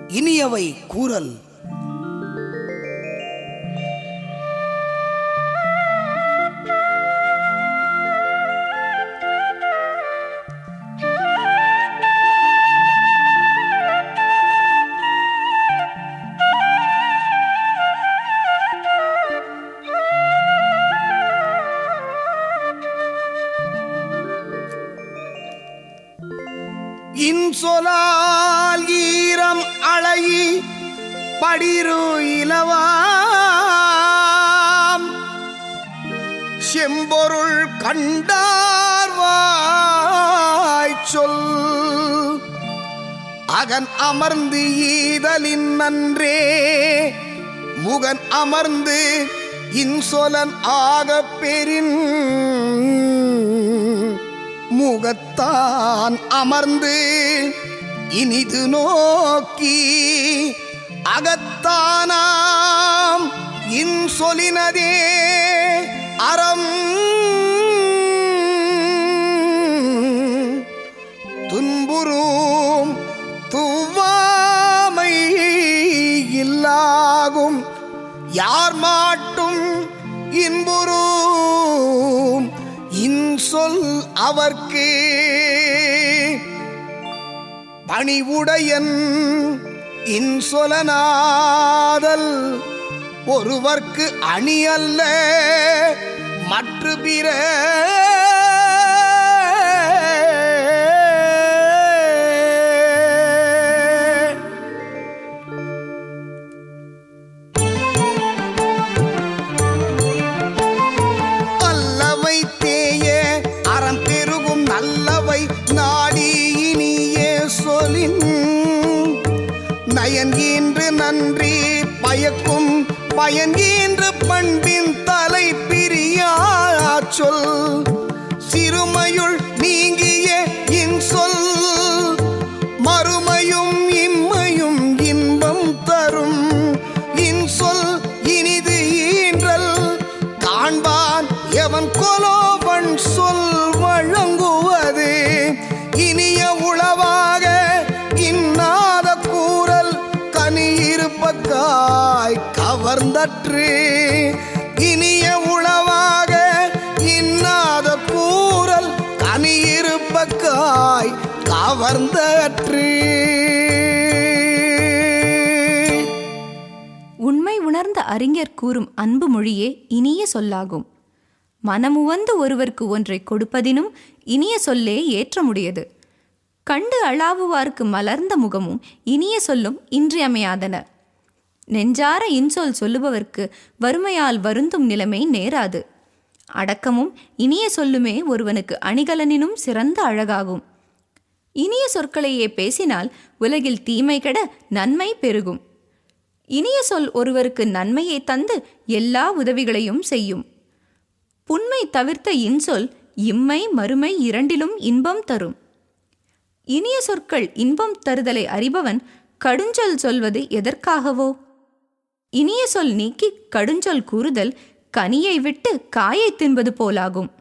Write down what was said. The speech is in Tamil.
இனியவை கூறல். இன்சொலால் ஈரம் அழகி படிரு இலவாம் செம்பொருள் கண்டார்வாய் சொல் அகன் அமர்ந்து ஈதலின் நன்றே முகன் அமர்ந்து இன்சொலன் ஆகப் பெறின் முகத்தான் அமர்ந்து இனிது நோக்கி அகத்தானாம் இன்சொலினதே அறம் துன்புறும் துவாமை இல்லாகும் யார் மாட்டும் இன்புறும் இன்சொல் அவர்க்கு பணிவுடையன் இன்சொலனாதல் ஒருவர்க்கு அணி அல்ல மற்ற பிற நயன்கின்ற நன்றி பயக்கும் பயன்கின்ற பண்பின் தலை பிரியா சொல் சிறுமையுள் நீங்கிய இன்சொல் மறுமையும் இம்மையும் இன்பம் தரும் இன்சொல் இனிது ஈன்றல் காண்பான் எவன் கொலோவன் சொல் வழங்குவது இனிய உளவாக இன்னாத கூறல் கனியிருப்பக்காய் கவர்ந்தற்று இனிய உளவாக இன்னாத கூறல் கனியிருப்பக்காய் கவர்ந்தற்று. உண்மை உணர்ந்த அறிஞர் கூறும் அன்பு மொழியே இனிய சொல்லாகும். மனமுவந்து ஒருவர்க்கு ஒன்றை கொடுப்பதினும் இனிய சொல்லே ஏற்றமுடையது. கண்டு அளாவுவார்க்கு மலர்ந்த முகமும் இனிய சொல்லும் இன்றியமையாதன. நெஞ்சார இன்சொல் சொல்லுபவர்க்கு வறுமையால் வருந்தும் நிலைமை நேராது. அடக்கமும் இனிய சொல்லுமே ஒருவனுக்கு அணிகலனினும் சிறந்த அழகாகும். இனிய சொற்களையே பேசினால் உலகில் தீமை கெட நன்மை பெருகும். இனிய சொல் ஒருவருக்கு நன்மையை தந்து எல்லா உதவிகளையும் செய்யும். புன்மை தவிர்த்த இன்சொல் இம்மை மறுமை இரண்டிலும் இன்பம் தரும். இனிய சொற்கள் இன்பம் தருதலை அறிபவன் கடுஞ்சொல் சொல்வது எதற்காகவோ? இனிய சொல் நீக்கி கடுஞ்சொல் கூறுதல் கனியை விட்டு காயை தின்பது போலாகும்.